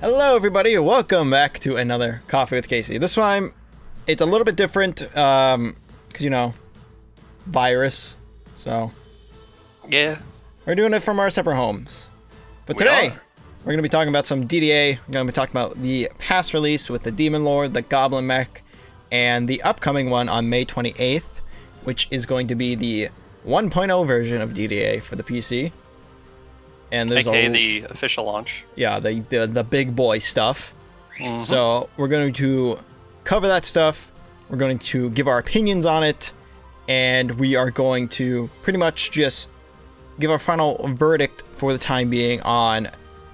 Hello everybody, welcome back to another Coffee with Casey. This time, it's a little bit different, because, you know, virus, so... Yeah. We're doing it from our separate homes. But today, we're going to be talking about some DDA, we're going to be talking about the past release with the Demon Lord, the Goblin Mech, and the upcoming one on May 28th, which is going to be the 1.0 version of DDA for the PC. And there's AKA the official launch. Yeah, the big boy stuff. Mm-hmm. So we're going to cover that stuff. We're going to give our opinions on it, and we are going to pretty much just give our final verdict for the time being on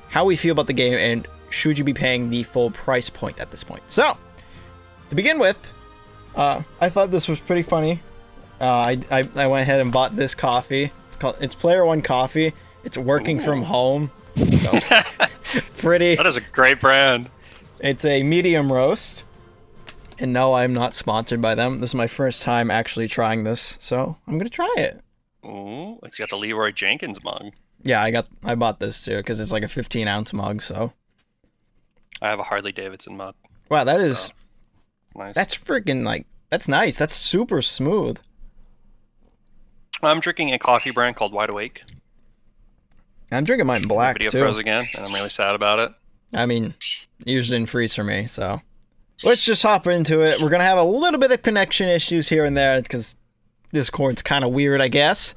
how we feel about the game and should you be paying the full price point at this point. So to begin with, I thought this was pretty funny. I went ahead and bought this coffee. It's Player One Coffee. It's working from home. So pretty. That is a great brand. It's a medium roast. And no, I'm not sponsored by them. This is my first time actually trying this, so I'm gonna try it. Ooh, it's got the Leroy Jenkins mug. Yeah, I bought this too because it's like a 15-ounce mug. So I have a Harley Davidson mug. Wow, that is nice. That's freaking that's nice. That's super smooth. I'm drinking a coffee brand called Wide Awake. I'm drinking mine black Video too. froze again, and I'm really sad about it. I mean, yours didn't freeze for me, so let's just hop into it. We're gonna have a little bit of connection issues here and there because Discord's kind of weird, I guess.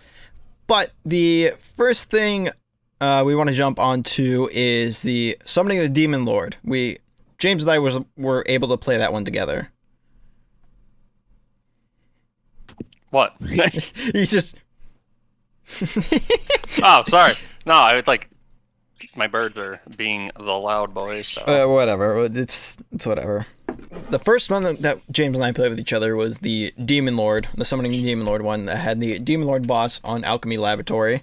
But the first thing we want to jump onto is the summoning of the Demon Lord. James and I were able to play that one together. What? He's just. Oh, sorry. No, I would my birds are being the loud boys. So. Whatever. It's whatever. The first one that James and I played with each other was the Demon Lord, the Summoning the Demon Lord one that had the Demon Lord boss on Alchemy Laboratory,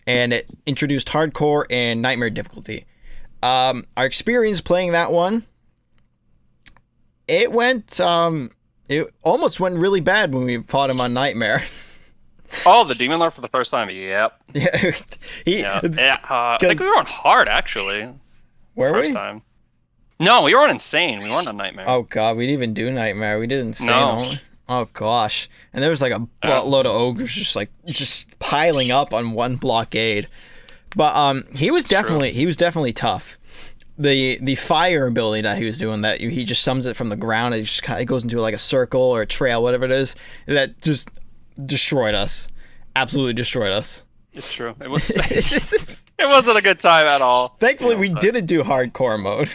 and it introduced hardcore and nightmare difficulty. Our experience playing that one, it almost went really bad when we fought him on nightmare. Oh, the Demon Lord for the first time. Yep. Yeah. I think we were on hard actually. Were we? First time. No, we were on insane. We weren't on nightmare. Oh god, we didn't even do nightmare. We did insane. No. Oh gosh, and there was like a buttload of ogres just piling up on one blockade. But he was definitely tough. The fire ability that he was doing, that he just summons it from the ground. It goes into like a circle or a trail, whatever it is. That just destroyed us. Absolutely destroyed us. It's true. It was. It wasn't a good time at all. Thankfully, we didn't do hardcore mode.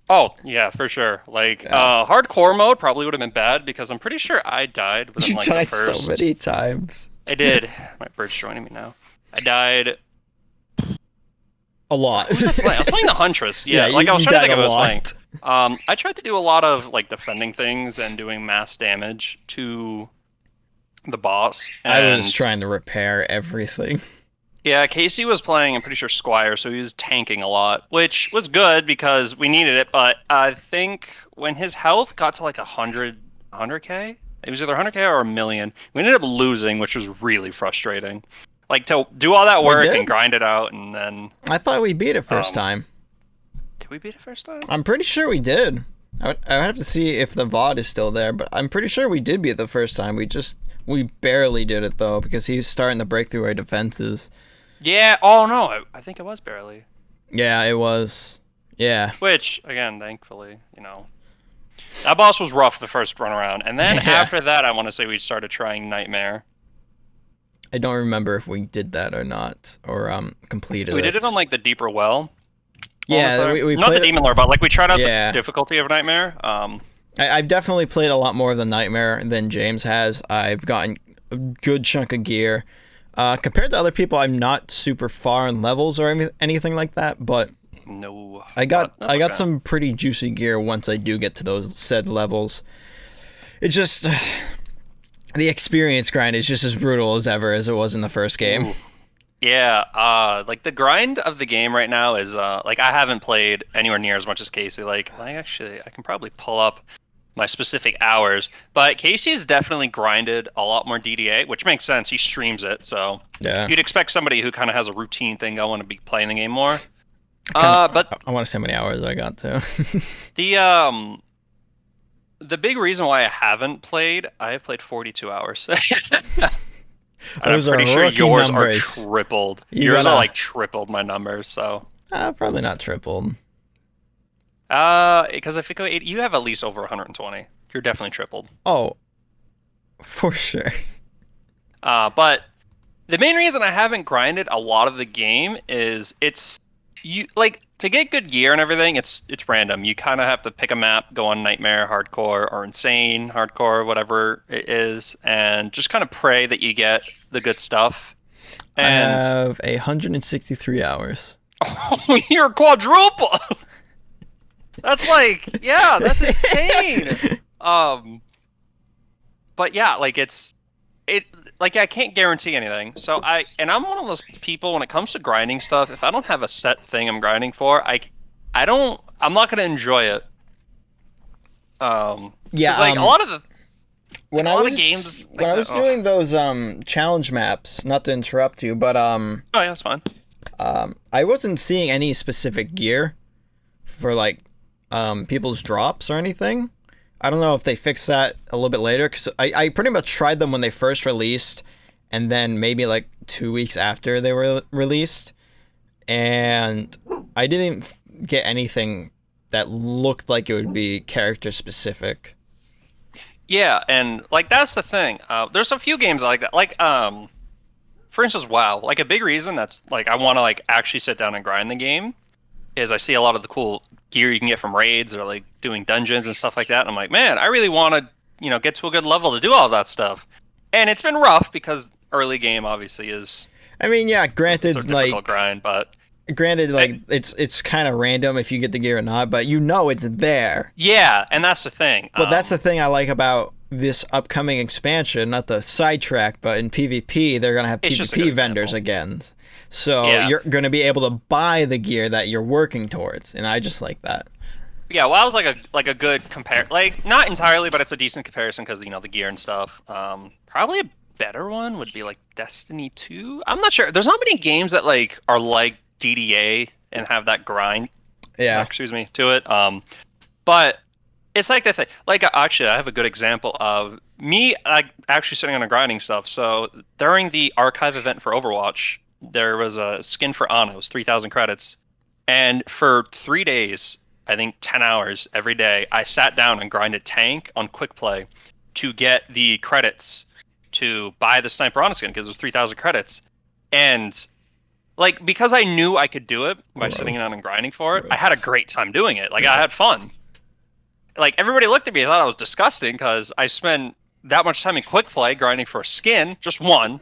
Oh yeah, for sure. Hardcore mode probably would have been bad because I'm pretty sure I died within You died so many times. I did. My bird's joining me now. I died a lot. I was playing the Huntress. Yeah, I was trying to think of what I was playing. I tried to do a lot of defending things and doing mass damage to the boss. I was trying to repair everything. Yeah, Casey was playing, I'm pretty sure, Squire, so he was tanking a lot, which was good because we needed it, but I think when his health got to 100k, it was either 100k or a million, we ended up losing, which was really frustrating. To do all that work and grind it out, and then... I thought we beat it first time. Did we beat it first time? I'm pretty sure we did. I would have to see if the VOD is still there, but I'm pretty sure we did beat it the first time. We barely did it, though, because he was starting to break through our defenses. Yeah, oh no, I think it was barely. Yeah, it was. Yeah. Which, again, thankfully, that boss was rough the first run around. And then after that, I want to say we started trying Nightmare. I don't remember if we did that or not, or completed it. We did it on, the deeper well. Yeah, we not the Demon Lord, but, we tried out the difficulty of Nightmare. I've definitely played a lot more of the Nightmare than James has. I've gotten a good chunk of gear. Compared to other people, I'm not super far in levels or anything like that, but no, I got some pretty juicy gear once I do get to those said levels. It's just the experience grind is just as brutal as ever as it was in the first game. Ooh. Yeah, the grind of the game right now is I haven't played anywhere near as much as Casey. Actually, I can probably pull up my specific hours. But Casey's definitely grinded a lot more DDA, which makes sense. He streams it, so Yeah. you'd expect somebody who kind of has a routine thing going to be playing the game more. But I want to see how many hours I got to. The big reason why I haven't played, I have played 42 hours. Those I'm are pretty sure rookie yours numbers. are tripled. You Yours gotta- are like tripled my numbers, so. Probably not tripled. Because if you go 8, you have at least over 120. You're definitely tripled. Oh, for sure. But the main reason I haven't grinded a lot of the game is you like to get good gear and everything. It's random. You kind of have to pick a map, go on Nightmare Hardcore or Insane Hardcore, whatever it is, and just kind of pray that you get the good stuff. And I have 163 hours. oh, you're quadruple. That's like, yeah, that's insane. But yeah, like like I can't guarantee anything. So I'm one of those people when it comes to grinding stuff, if I don't have a set thing I'm grinding for, I'm not gonna enjoy it. Yeah, like a lot of the when a I lot was of games when I was doing those challenge maps, not to interrupt you, but oh yeah, that's fine. I wasn't seeing any specific gear for like people's drops or anything. I don't know if they fixed that a little bit later, because I pretty much tried them when they first released, and then maybe like 2 weeks after they were released, and I didn't get anything that looked like it would be character specific. Yeah, and like that's the thing. There's a few games like that. Like for instance, WoW. Like a big reason that's like I want to like actually sit down and grind the game is I see a lot of the cool gear you can get from raids or like doing dungeons and stuff like that. And I'm like, man, I really want to, get to a good level to do all that stuff. And it's been rough because early game obviously is. I mean, yeah, granted, it's a difficult grind, but it's kind of random if you get the gear or not, but it's there. Yeah, and that's the thing. But that's the thing I like about this upcoming expansion, not the sidetrack, but in PvP, they're going to have PvP vendors again. So you're going to be able to buy the gear that you're working towards, and I just like that. Yeah, WoW's like a good compare, like not entirely, but it's a decent comparison because the gear and stuff. Probably a better one would be like Destiny 2. I'm not sure. There's not many games that like are like DDA and have that grind. Yeah. To it. But it's like the thing. Like actually, I have a good example of me actually sitting on a grinding stuff. So during the archive event for Overwatch, there was a skin for Ana. It was 3,000 credits, and for 3 days, I think 10 hours every day, I sat down and grinded tank on quick play to get the credits to buy the sniper Ana skin because it was 3,000 credits, and like because I knew I could do it by sitting down and grinding for it, I had a great time doing it. Like I had fun. Like everybody looked at me and thought I was disgusting because I spent that much time in quick play grinding for a skin, just one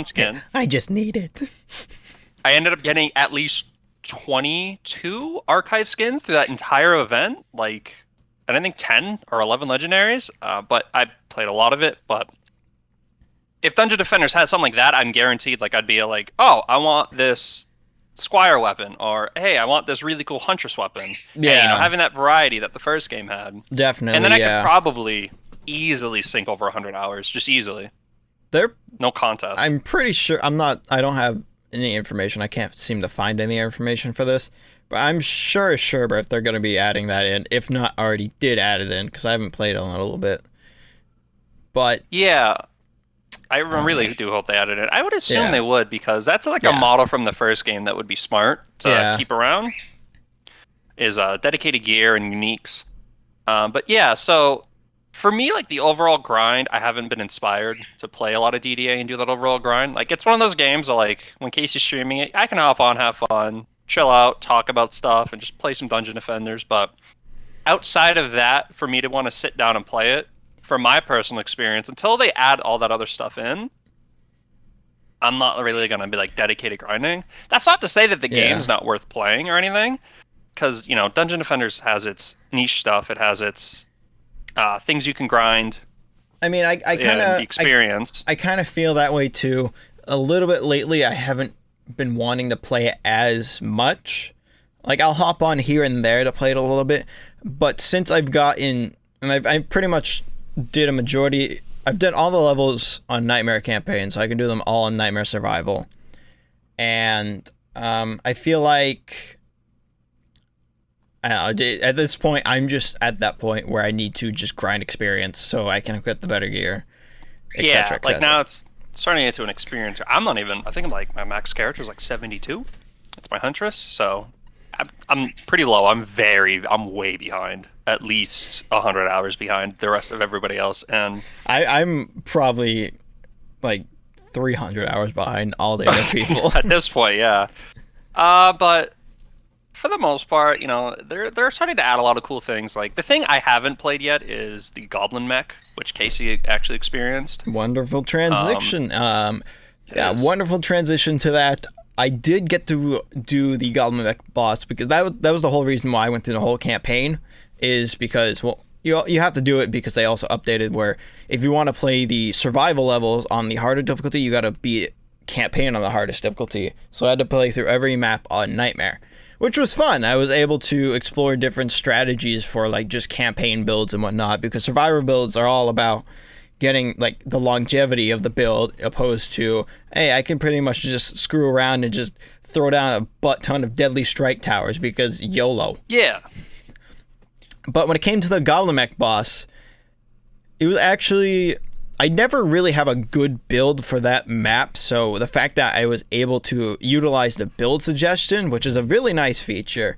skin. I just need it. I ended up getting at least 22 archive skins through that entire event. Like, I think 10 or 11 legendaries. But I played a lot of it. But if Dungeon Defenders had something like that, I'm guaranteed. Like, I'd be like, oh, I want this Squire weapon, or hey, I want this really cool Huntress weapon. Yeah, and, having that variety that the first game had. Definitely. And then I could probably easily sink over 100 hours, just easily. No contest. I'm pretty sure I don't have any information. I can't seem to find any information for this, but I'm sure Sherbert they're going to be adding that in, if not already did add it in, because I haven't played on it a little bit. But yeah, I really do hope they added it. I would assume they would, because that's like a model from the first game that would be smart to keep around, is dedicated gear and uniques. But yeah, so for me, like the overall grind, I haven't been inspired to play a lot of DDA and do that overall grind. Like it's one of those games that, like, when Casey's streaming it, I can hop on, have fun, chill out, talk about stuff, and just play some Dungeon Defenders. But outside of that, for me to want to sit down and play it, from my personal experience, until they add all that other stuff in, I'm not really going to be like dedicated grinding. That's not to say that the game's not worth playing or anything, because Dungeon Defenders has its niche stuff. It has its things you can grind. I mean, I kind of experience. I kind of feel that way too. A little bit lately, I haven't been wanting to play it as much. Like I'll hop on here and there to play it a little bit, but since I've gotten and I pretty much did a majority. I've done all the levels on Nightmare Campaign, so I can do them all in Nightmare Survival. And I feel like at this point, I'm just at that point where I need to just grind experience so I can equip the better gear, etc. Like now it's starting to get to an experience. I'm not even. I think like my max character is like 72. It's my Huntress, so I'm pretty low. I'm way behind. At least 100 hours behind the rest of everybody else, and I'm probably like 300 hours behind all the other people at this point. Yeah, but for the most part, you know, they're starting to add a lot of cool things. Like the thing I haven't played yet is the Goblin Mech, which Casey actually experienced. Wonderful transition. Yeah, wonderful transition to that. I did get to do the Goblin Mech boss because that was the whole reason why I went through the whole campaign. Is because, well, you have to do it because they also updated where if you want to play the survival levels on the harder difficulty, you got to beat campaign on the hardest difficulty. So I had to play through every map on Nightmare, which was fun. I was able to explore different strategies for like just campaign builds and whatnot, because survivor builds are all about getting like the longevity of the build, opposed to, hey, I can pretty much just screw around and just throw down a butt ton of deadly strike towers because YOLO. Yeah. But when it came to the Goblin Mech boss, it was actually, I never really have a good build for that map, so the fact that I was able to utilize the build suggestion, which is a really nice feature,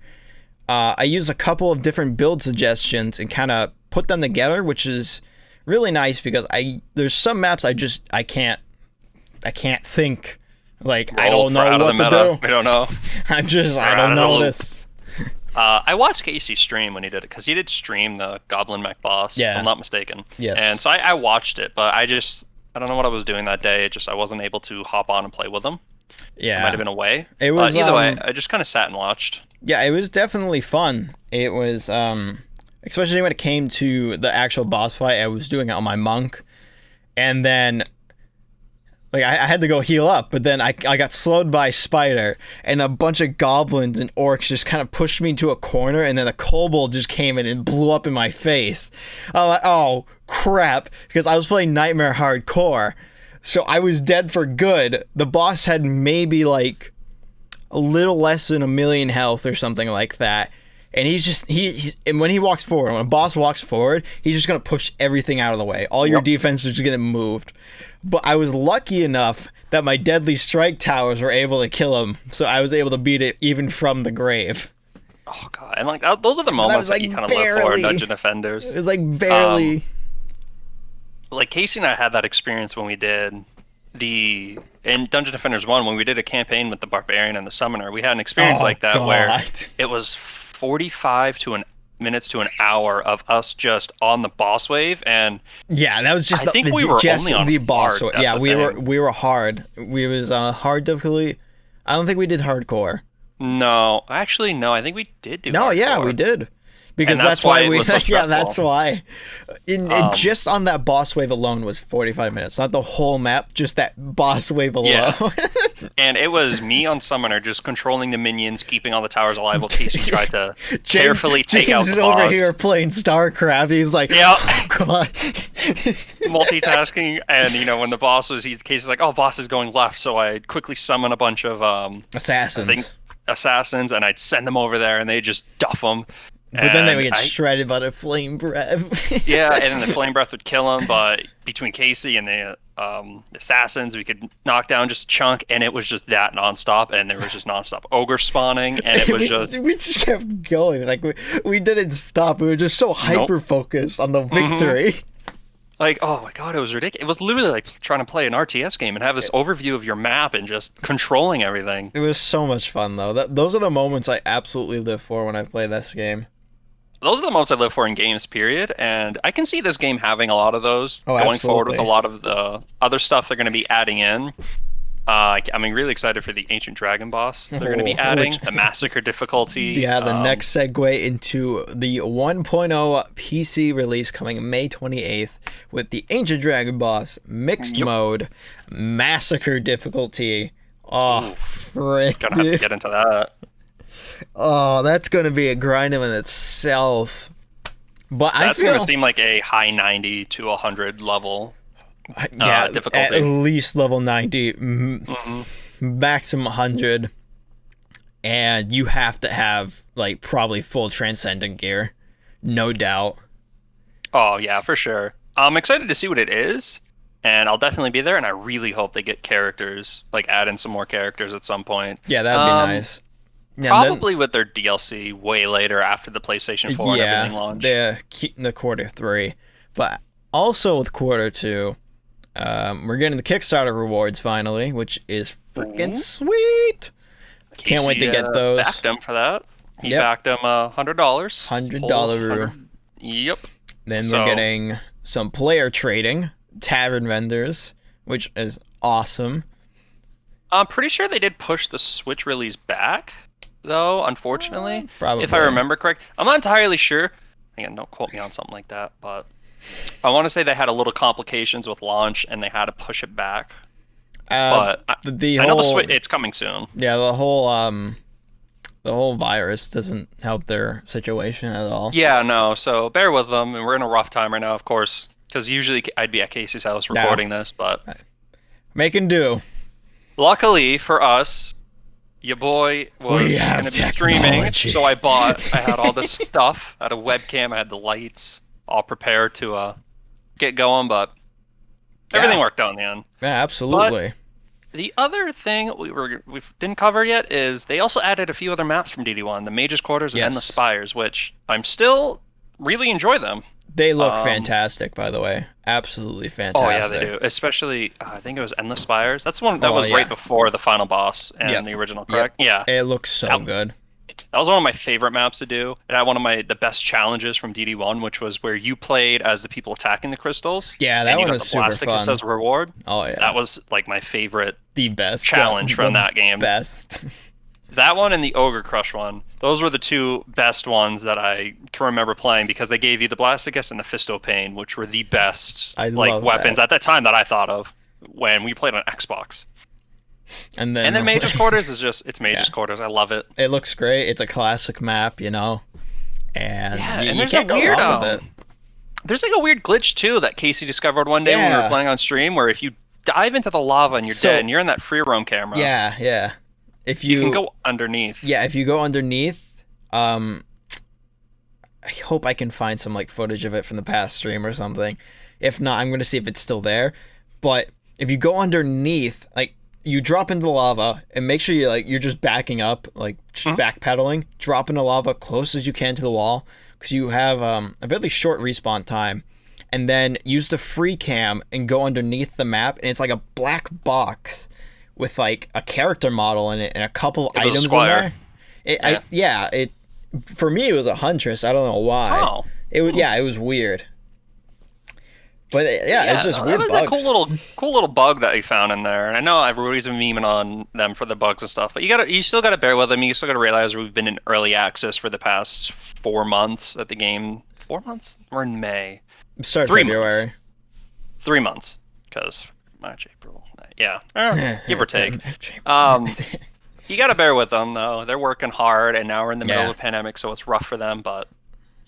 I used a couple of different build suggestions and kind of put them together, which is really nice because there's some maps I can't think, like, I don't know what to do. I don't know. I don't know this. I watched Casey stream when he did it, because he did stream the Goblin Mech boss, if I'm not mistaken. Yes. And so I watched it, but I don't know what I was doing that day. I wasn't able to hop on and play with him. Yeah. I might have been away. It was, either way, I just kind of sat and watched. Yeah, it was definitely fun. It was, especially when it came to the actual boss fight, I was doing it on my monk. And then, like, I had to go heal up, but then I got slowed by a spider, and a bunch of goblins and orcs just kind of pushed me into a corner, and then a kobold just came in and blew up in my face. I was like, oh, crap, because I was playing Nightmare Hardcore, so I was dead for good. The boss had maybe, like, a little less than 1,000,000 health or something like that, and and when he walks forward, when a boss walks forward, he's just going to push everything out of the way. All your defense is just getting moved. But I was lucky enough that my deadly strike towers were able to kill him, so I was able to beat it even from the grave. Oh god, and like those are the moments that you kind of live for in Dungeon Defenders. It was like barely. Like Casey and I had that experience when we did in Dungeon Defenders 1, when we did a campaign with the Barbarian and the Summoner. We had an experience like that where it was 45 minutes to an hour of us just on the boss wave, and yeah, that was just I think we were only on the boss wave. Yeah, we were hard. We was hard difficulty. I don't think we did hardcore. No, actually, no. I think we did do. No, hardcore. Yeah, we did. Because that's why we. Yeah, that's why. Just on that boss wave alone was 45 minutes. Not the whole map, just that boss wave alone. Yeah. And it was me on Summoner just controlling the minions, keeping all the towers alive while Casey tried to carefully take out the boss. James is over here playing StarCraft. He's like, yeah. Oh, God. Multitasking. And, when the boss was, Casey's like, oh, boss is going left. So I quickly summon a bunch of assassins, and I'd send them over there, and they just duff them. But then they would get shredded by the flame breath. Yeah, and then the flame breath would kill them. But between Casey and the assassins, we could knock down just a chunk, and it was just that nonstop. And there was just nonstop ogre spawning, and it was we just kept going. Like we didn't stop. We were just so hyper focused on the victory. Mm-hmm. Like, oh my god, it was ridiculous. It was literally like trying to play an RTS game and have this overview of your map and just controlling everything. It was so much fun, though. Those are the moments I absolutely live for when I play this game. Those are the moments I live for in games, period. And I can see this game having a lot of those going forward with a lot of the other stuff they're going to be adding in. I'm really excited for the Ancient Dragon boss they're going to be adding, the Massacre difficulty. Yeah, the next segue into the 1.0 PC release coming May 28th with the Ancient Dragon boss, mixed mode, Massacre difficulty. Oh, frick. Gonna have to get into that. Oh, that's going to be a grind in itself. But I That's feel gonna seem like a high 90 to 100 level yeah, difficulty. at least level 90, Mm-hmm. maximum 100, and you have to have like probably full transcendent gear, no doubt. Oh yeah, for sure. I'm excited to see what it is, and I'll definitely be there. And I really hope they get characters, like add in some more characters at some point. Yeah, that'd be nice. Yeah, Probably with their DLC way later after the PlayStation 4 and everything launch. the quarter 3, but also with quarter 2, we're getting the Kickstarter rewards finally, which is freaking sweet. Can't wait to get those. Backed him for that. He Yep. backed him $100. $100. Yep. Then So- we're getting some player trading, tavern vendors, which is awesome. I'm pretty sure they did push the Switch release back, though, unfortunately. Probably. If I remember correct. I'm not entirely sure. Again, don't quote me on something like that, but I want to say they had a little complications with launch and they had to push it back. But the I whole, know the Switch, it's coming soon. yeah, the whole virus doesn't help their situation at all. Yeah, no, so bear with them, and we're in a rough time right now, of course, because usually I'd be at Casey's house recording this, but Making do. luckily for us, your boy was We have going to be streaming, technology. so I had all this stuff, I had a webcam, I had the lights, all prepared to get going, but everything worked out in the end. Yeah, absolutely. The other thing we didn't cover yet is they also added a few other maps from DD1, the Mage's Quarters and the Spires, which I'm still really enjoy them. They look fantastic, by the way. Absolutely fantastic. Oh yeah, they do. Especially, I think it was Endless Spires. That's one that was right before the final boss and the original, correct? Yep. Yeah. It looks so good. That was one of my favorite maps to do. It had one of the best challenges from DD1, which was where you played as the people attacking the crystals. Yeah, that one was super fun. As a reward. Oh yeah. That was like my favorite. The best challenge from that game. Best. That one and the Ogre Crush one. Those were the two best ones that I can remember playing because they gave you the Blasticus and the Fisto Pain, which were the best weapons at that time that I thought of when we played on Xbox. And then Mage's Quarters is it's Mage's Quarters. I love it. It looks great. It's a classic map, you know. And you there's can't go wrong with it. There's like a weird glitch too that Casey discovered one day when we were playing on stream, where if you dive into the lava and you're dead, and you're in that free roam camera. Yeah. If you can go underneath. Yeah, if you go underneath, I hope I can find some like footage of it from the past stream or something. If not, I'm gonna see if it's still there. But if you go underneath, like you drop into the lava and make sure you're just backing up, like backpedaling, drop into lava close as you can to the wall, because you have a really short respawn time, and then use the free cam and go underneath the map, and it's like a black box with like a character model in it and a couple items in there. It for me it was a huntress. I don't know why. Oh. It was weird. But it's just weird bugs. That cool little bug that he found in there. And I know everybody's been memeing on them for the bugs and stuff, but you still gotta bear with them. You still gotta realize we've been in early access for the past 4 months at the game. 4 months? We're in May. Start February. 3 months, because March, April. Yeah, give or take. You gotta bear with them though. They're working hard, and now we're in the middle of a pandemic, so it's rough for them. But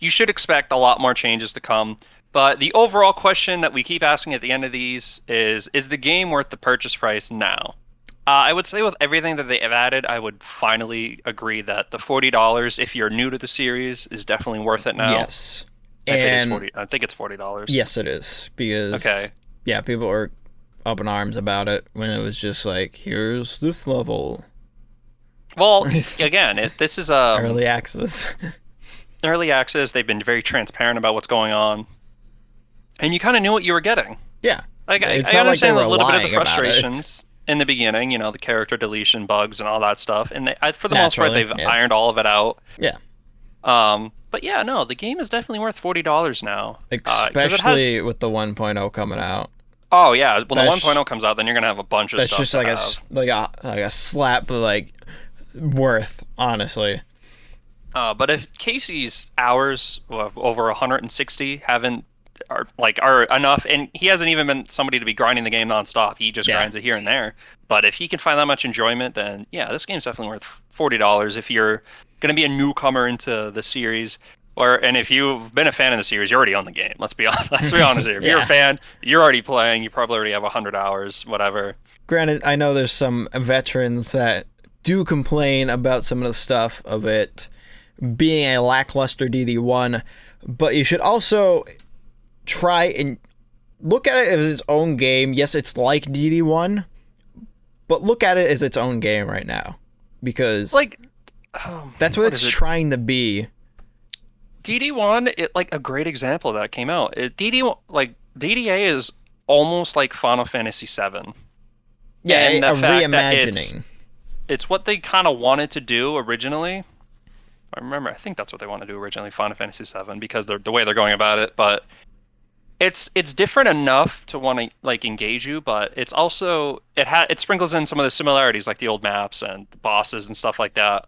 you should expect a lot more changes to come. But the overall question that we keep asking at the end of these is the game worth the purchase price now? I would say with everything that they have added, I would finally agree that the $40, if you're new to the series, is definitely worth it now. Yes. I think it's $40. Yes, it is. Because people are up in arms about it when it was just like, here's this level. Well, again, this is early access. Early access. They've been very transparent about what's going on, and you kind of knew what you were getting. Yeah, like I understand a little bit of the frustrations in the beginning. You know, the character deletion bugs and all that stuff, and for the most part, they've ironed all of it out. Yeah. But yeah, no, the game is definitely worth $40 now. Especially with the 1.0 coming out. Oh yeah, when the 1.0 comes out, then you're gonna have a bunch of stuff. That's just like a slap, but like worth, honestly. But if Casey's hours of over 160 are enough, and he hasn't even been somebody to be grinding the game nonstop. He just grinds it here and there. But if he can find that much enjoyment, then yeah, this game's definitely worth $40 if you're gonna be a newcomer into the series. And if you've been a fan of the series, you already own the game. Let's be honest. Let's be honest here. If you're a fan, you're already playing. You probably already have 100 hours, whatever. Granted, I know there's some veterans that do complain about some of the stuff of it being a lackluster DD1, but you should also try and look at it as its own game. Yes, it's like DD1, but look at it as its own game right now, because that's what it's trying to be. DD1, like a great example of that came out. DDA is almost like Final Fantasy VII. Yeah, and a reimagining. It's what they kind of wanted to do originally. I think that's what they wanted to do originally, Final Fantasy VII, because the way they're going about it. But it's different enough to want to like engage you, but it's also it sprinkles in some of the similarities, like the old maps and the bosses and stuff like that.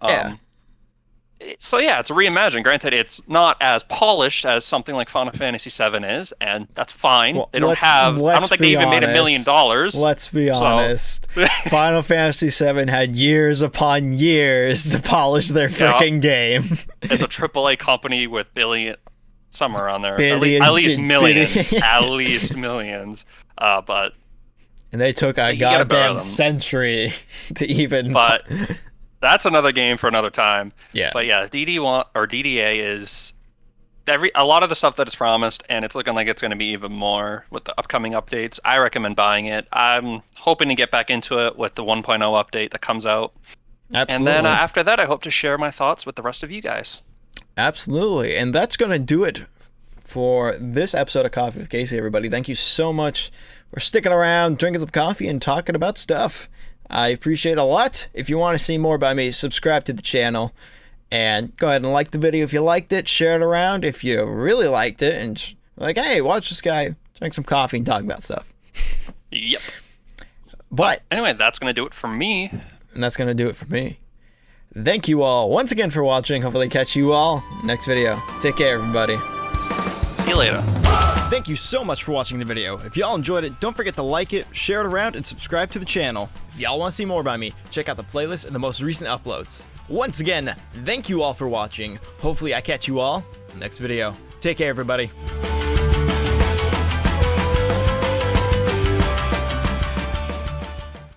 It's a reimagine. Granted, it's not as polished as something like Final Fantasy VII is, and that's fine. Well, they don't have. I don't think they even made $1 million. Let's be honest. Final Fantasy VII had years upon years to polish their freaking game. It's a AAA company with somewhere around there. Billions, at least millions. billions. At least millions. But. And they took a goddamn century to even. But. That's another game for another time. Yeah. But yeah, DD1 or DDA is a lot of the stuff that is promised, and it's looking like it's going to be even more with the upcoming updates. I recommend buying it. I'm hoping to get back into it with the 1.0 update that comes out. Absolutely. And then after that, I hope to share my thoughts with the rest of you guys. Absolutely. And that's going to do it for this episode of Coffee with Casey, everybody. Thank you so much for sticking around, drinking some coffee, and talking about stuff. I appreciate it a lot. If you want to see more about me, subscribe to the channel and go ahead and like the video if you liked it. Share it around if you really liked it, and like, hey, watch this guy drink some coffee and talk about stuff. Yep. But anyway, that's going to do it for me. And that's going to do it for me. Thank you all once again for watching. Hopefully catch you all next video. Take care, everybody. See you later. Thank you so much for watching the video. If y'all enjoyed it, don't forget to like it, share it around, and subscribe to the channel. If y'all want to see more about me, check out the playlist and the most recent uploads. Once again, thank you all for watching. Hopefully I catch you all next video. Take care, everybody.